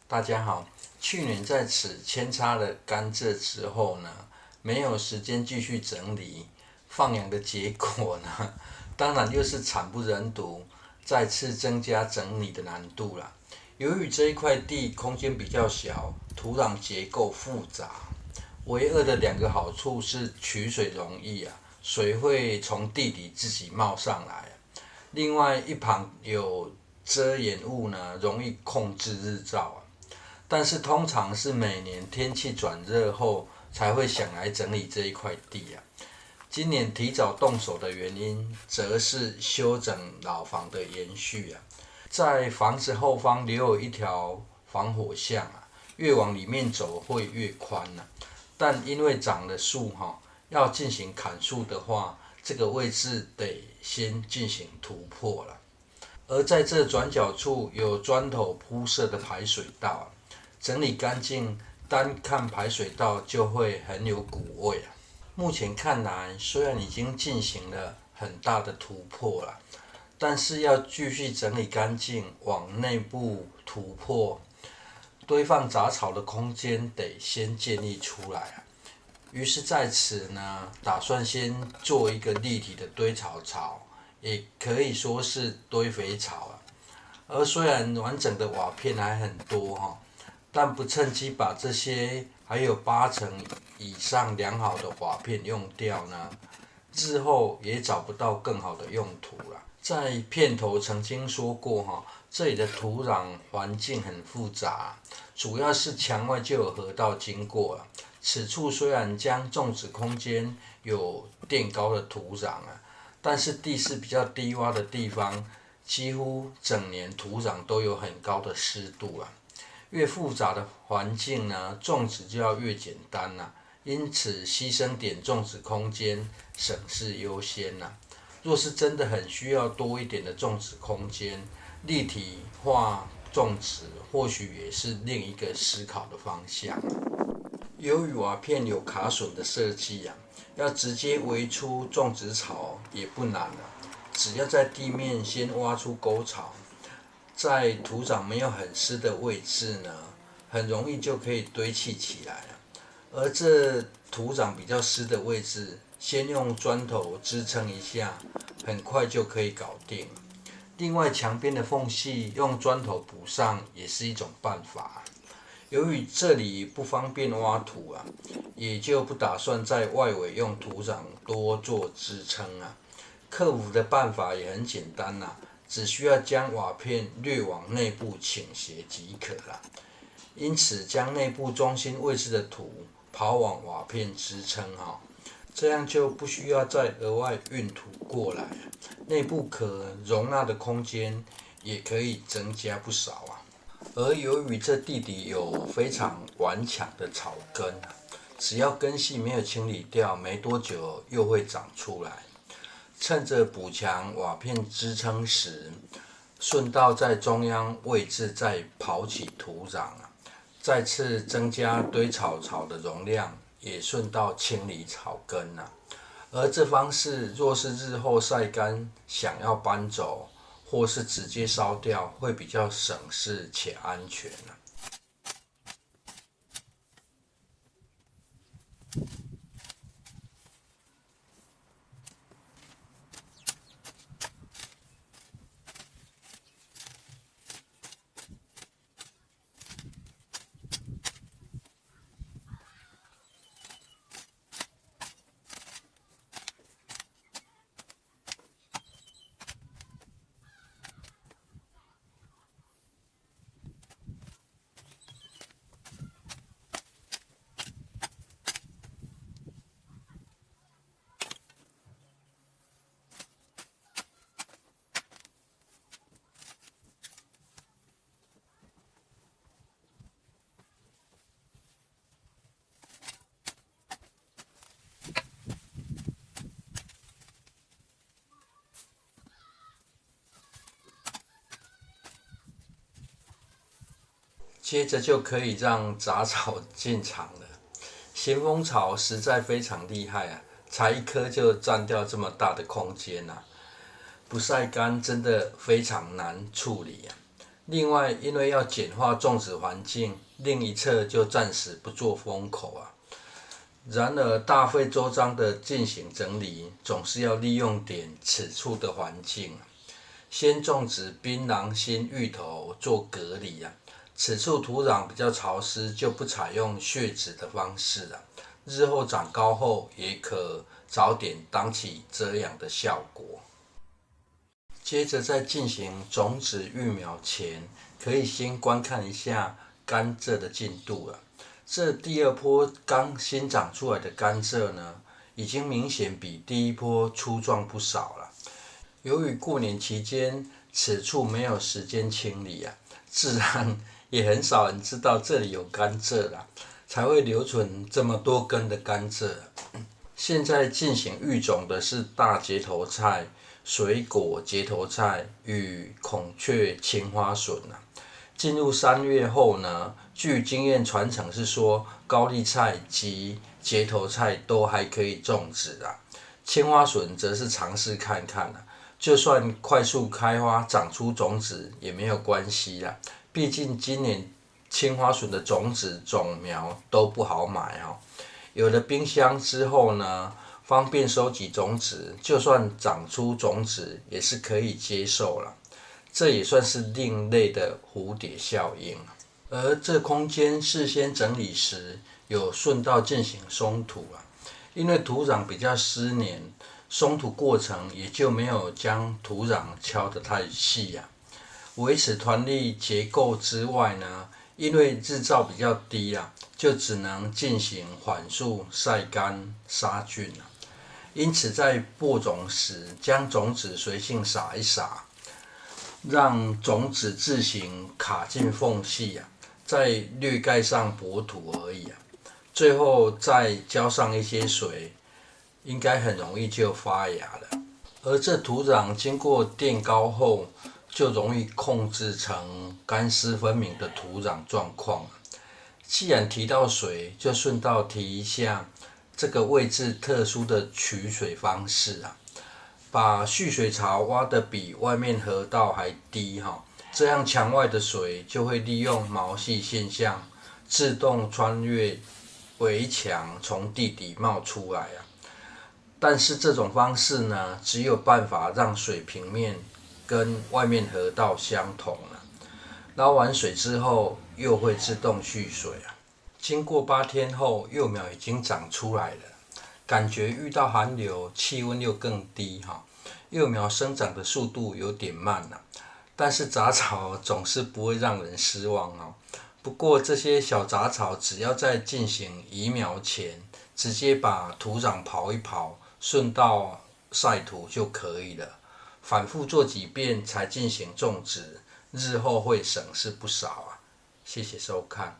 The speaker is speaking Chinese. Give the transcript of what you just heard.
大家好，去年在此扦插了甘蔗之后呢，没有时间继续整理放养的结果呢，当然又是惨不忍睹，再次增加整理的难度了。由于这一块地空间比较小，土壤结构复杂，唯二的两个好处是取水容易啊，水会从地底自己冒上来。另外一旁有遮掩物呢，容易控制日照啊。但是通常是每年天气转热后才会想来整理这一块地啊。今年提早动手的原因，则是修整老房的延续啊。在房子后方留有一条防火巷啊，越往里面走会越宽啊。但因为长了树要进行砍树的话，这个位置得先进行突破了。而在这转角处有砖头铺设的排水道啊，整理干净，单看排水道就会很有古味啊。目前看来，虽然已经进行了很大的突破了，但是要继续整理干净，往内部突破，堆放杂草的空间得先建立出来啊。于是在此呢，打算先做一个立体的堆草槽，也可以说是堆肥槽啊。而虽然完整的瓦片还很多但不趁机把这些还有80%以上良好的瓦片用掉呢，日后也找不到更好的用途了。在片头曾经说过这里的土壤环境很复杂，主要是墙外就有河道经过了。此处虽然将种植空间有垫高的土壤但是地势比较低洼的地方，几乎整年土壤都有很高的湿度越复杂的环境呢，种植就要越简单因此牺牲点种植空间，省事优先若是真的很需要多一点的种植空间，立体化种植或许也是另一个思考的方向。由于瓦片有卡榫的设计要直接围出种植槽也不难只要在地面先挖出沟槽，在土壤没有很湿的位置呢，很容易就可以堆砌起来了。而这土壤比较湿的位置，先用砖头支撑一下，很快就可以搞定。另外，墙边的缝隙用砖头补上也是一种办法。由于这里不方便挖土也就不打算在外围用土壤多做支撑克服的办法也很简单只需要将瓦片略往内部倾斜即可了。因此，将内部中心位置的土刨往瓦片支撑这样就不需要再额外运土过来，内部可容纳的空间也可以增加不少而由于这地底有非常顽强的草根只要根系没有清理掉，没多久又会长出来。趁着补强瓦片支撑时，顺道在中央位置再刨起土壤再次增加堆草槽的容量，也顺道清理草根而这方式若是日后晒干想要搬走，或是直接烧掉，会比较省事且安全接着就可以让杂草进场了。咸丰草实在非常厉害才一颗就占掉这么大的空间不晒干真的非常难处理另外，因为要简化种植环境，另一侧就暂时不做封口啊。然而，大费周章的进行整理，总是要利用点此处的环境。先种植槟榔心芋头做隔离啊，此处土壤比较潮湿，就不采用血质的方式啊。日后长高后，也可早点当起遮阳的效果。接着在进行种植育苗前，可以先观看一下甘蔗的进度了。这第二波刚新长出来的甘蔗呢，已经明显比第一波粗壮不少了。由于过年期间此处没有时间清理啊，自然也很少人知道这里有甘蔗啦，才会留存这么多根的甘蔗。现在进行育种的是大节头菜、水果节头菜与孔雀青花笋啊。进入3月后呢，据经验传承是说，高丽菜及节头菜都还可以种植啊。青花笋则是尝试看看啊，就算快速开花长出种子也没有关系啦。毕竟今年青花笋的种子种苗都不好买哦。有了冰箱之后呢，方便收集种子，就算长出种子也是可以接受了。这也算是另类的蝴蝶效应。而这空间事先整理时，有顺道进行松土啊，因为土壤比较湿黏，松土过程也就没有将土壤敲得太细啊。维持团粒结构之外呢，因为日照比较低啊，就只能进行缓速晒干杀菌啊。因此在播种时，将种子随性撒一撒，让种子自行卡进缝隙啊，再略盖上薄土而已啊。最后再浇上一些水，应该很容易就发芽了。而这土壤经过垫高后，就容易控制成干湿分明的土壤状况。既然提到水，就顺道提一下这个位置特殊的取水方式啊。把蓄水槽挖得比外面河道还低哈，这样墙外的水就会利用毛细现象，自动穿越围墙从地底冒出来啊。但是这种方式呢，只有办法让水平面跟外面河道相同了。捞完水之后，又会自动蓄水啊。经过8天后，幼苗已经长出来了。感觉遇到寒流，气温又更低哈，幼苗生长的速度有点慢了，但是杂草总是不会让人失望哦。不过这些小杂草只要在进行移苗前，直接把土壤刨一刨，顺道晒土就可以了。反复做几遍才进行种植，日后会省事不少啊。谢谢收看。